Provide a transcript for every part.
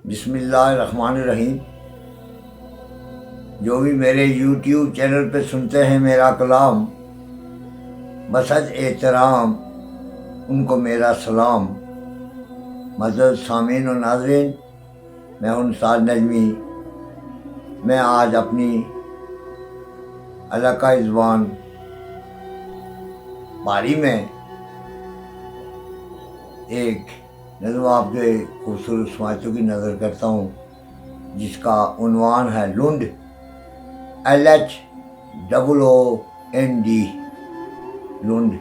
بسم اللہ الرحمن الرحیم۔ جو بھی میرے یوٹیوب چینل پہ سنتے ہیں میرا کلام، بسد احترام ان کو میرا سلام۔ معزز سامعین و ناظرین، میں ہوں استاد نجمی۔ میں آج اپنی علاقائی زبان پہاڑی میں ایک نظم آپ کے خوبصورت سماعتوں کی نظر کرتا ہوں، جس کا عنوان ہے لنڈ، LHOOND۔ لنڈ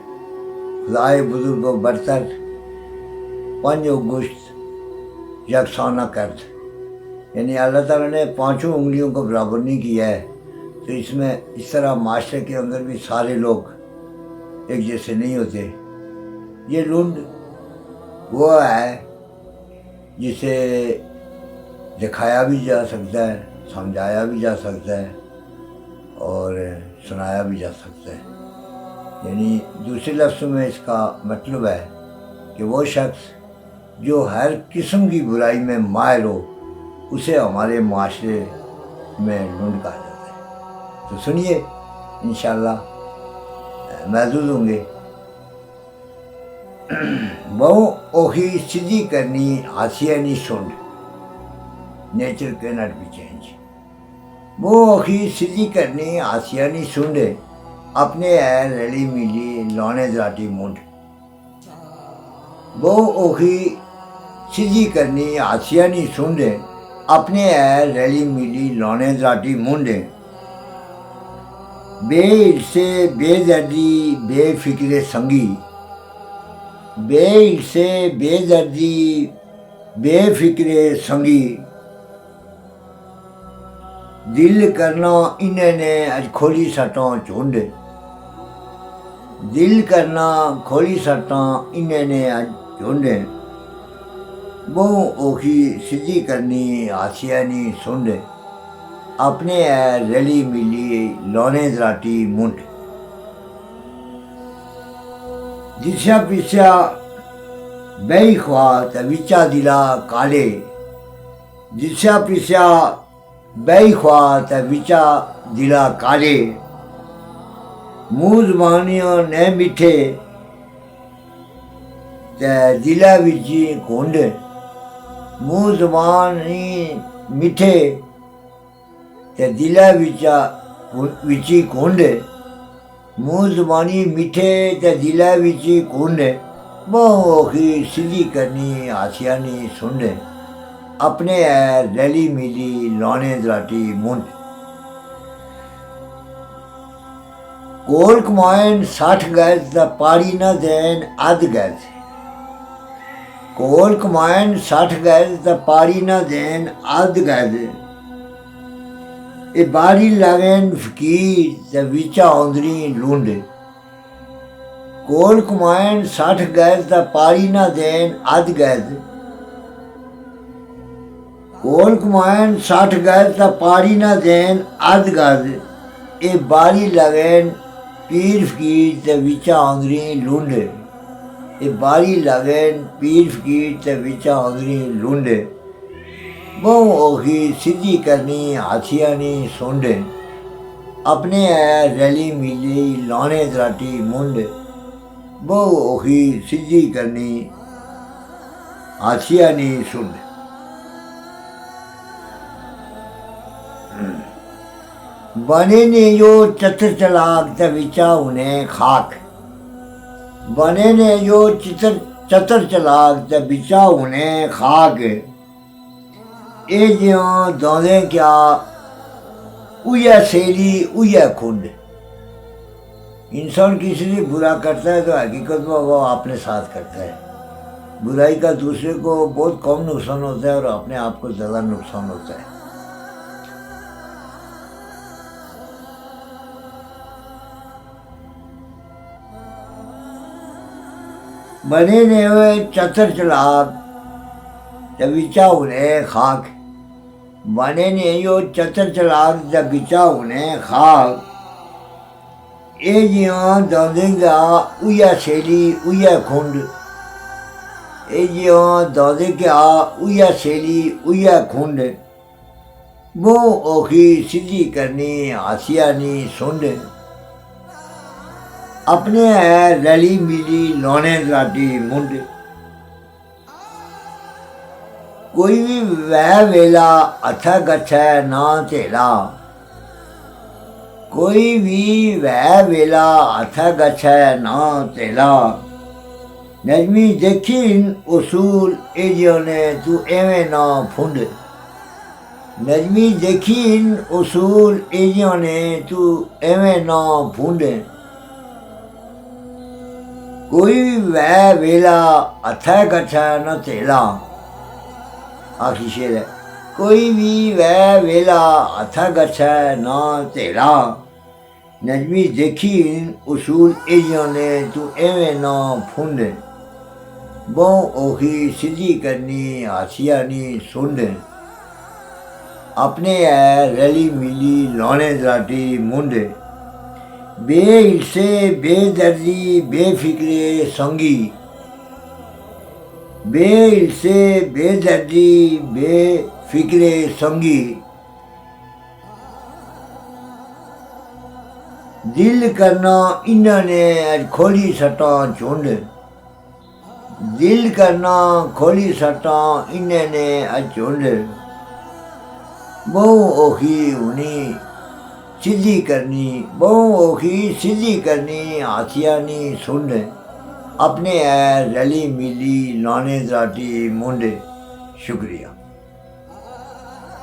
خدائے بزرگ و برتر، 5 اگست یکساں نہ کرد۔ یعنی اللہ تعالیٰ نے 5 انگلیوں کو برابر نہیں کیا ہے، تو اس میں اس طرح معاشرے کے اندر بھی سارے لوگ ایک جیسے نہیں ہوتے۔ یہ لنڈ وہ ہے جسے دکھایا بھی جا سکتا ہے، سمجھایا بھی جا سکتا ہے اور سنایا بھی جا سکتا ہے۔ یعنی دوسرے لفظوں میں اس کا مطلب ہے کہ وہ شخص جو ہر قسم کی برائی میں مائل ہو، اسے ہمارے معاشرے میں لنڈ کہا جاتا ہے۔ تو سنیے، انشاءاللہ محظوظ ہوں گے۔ بہو اوہی سیدھی کرنی ہاسیہ نہیں سنڈ، نیچر کینٹ بی چینج۔ وہ اوہی سیدھی کرنی ہاسیہ نہیں سنڈ، اپنے ہے رلی ملی لانے دراٹی منڈ۔ وہ اوہی سیدھی کرنی ہاسیہ نہیں سنڈ، اپنے ہے رلی ملی لانے دراٹی منڈ۔ بے عرصے بے دردی بے فکر سنگی، بے عرصے بے دردی بے فکر سنگی، دل کرنا انہیں نے اج کھولی سٹاں چونڈ۔ دل کرنا کھولی سٹاں انہیں نے اج چونڈ، بہو اوکھی سیدھی کرنی ہاسیہ نہیں سنڈ، اپنے ہے رلی ملی لانے دراٹی منڈ۔ جسیا پسیا بئی خواہ تے وچا دلا کالے، جسیا پسیا بئی خواہ تے وچا دلا کالے، منہ زبانیاں نے میٹھے تے دلا وچی کھنڈ۔ منہ زبانی میٹھے تے دلا وچی کھنڈ، منہ زبانی میٹھے تے دلا وچی کھنڈ، بہو اوکھی سیدھی کرنی ہاسیہ نہیں سنڈ، اپنے ہے رلی ملی لانے دراٹی منڈ۔ کول کمائن 60 گز تے پاڑی نہ دین ادھ گز، کول کمائن 60 گز تے پاڑی نہ دین ادھ گز، اے باری لگن فقیر تے وچا آندری لنڈ۔ کول کمائن 60 گز تے پاڑی نہ دین ادھ گز، کول کمائن 60 گز تے پاڑی نہ دین ادھ گز، اے باری لگن پیر فقیر تے وچا آندری لنڈ۔ اے باری لگن پیر فقیر تے وچا آندری لنڈ، بہو اوکھی سیدھی کرنی ہاسیہ نہیں سنڈ، اپنے ہے رلی ملی لانے دراٹی منڈ۔ بہو اوکھی سیدھی کرنی ہاسیہ نہیں سنڈ۔ بنے نے یو چتر چلاک تے وچا انہیں خاک، بنے نے یو چتر چلاک تے وچا انہیں خاک، اے جیاں داندیں کیا اویا سیلی اویا کھنڈ۔ انسان کسی سے برا کرتا ہے تو حقیقت میں وہ اپنے ساتھ کرتا ہے۔ برائی کا دوسرے کو بہت کم نقصان ہوتا ہے اور اپنے آپ کو زیادہ نقصان ہوتا ہے۔ بنے نے ہوئے چتر چلاک تے وچا انہیں خاک، بنے نے یو چتر چلاک تے وچا انہیں خاک، اے جیاں داندیں گا اویا سیلی اویا کھنڈ۔ اے جیوں دودے کیا اویا سیلی اویا کھنڈ بو اوکھی سدھی کرنی آسیا نی سنڈ اپنے ہے رلی ملی لونے دراٹی منڈ کوئی بھی وہ ویلا اتھا گچھے نہ تیلا کوئی بھی وہ ویلا اتھا گچھے نہ تیلا نجمی دیکھین اصول ایجیوں نے تو ایویں نہ پھنڈ نجمی دیکھین اصول ایجیوں نے تو ایویں نہ پھنڈ کوئی بھی وہ ویلا اتھا گچھے نہ تیلا آخری شعر ہے کوئی بھی وہ ویلا اتھا گچھے نہ تیلا نجمی دیکھین اصول ایجیوں نے تو ایویں نہ پھنڈ بہوں اوکھی سدھی کرنی آسیا نی سنڈ اپنے ہے رلی ملی لونے دراٹی منڈ بے حصے بے دردی بے فکرے سنگی بے حصے بے دردی بے فکرے سنگی دل کرنا انہوں نے اج کھولی سٹاں چونڈ دل کرنا کھولی سٹاں انہوں نے اج چونڈ بہوں اوکھی ہونی سدھی کرنی بہوں اوکھی سدھی کرنی آسیا نی سنڈ اپنے ہے رلی ملی لانے دراٹی منڈ شکریہ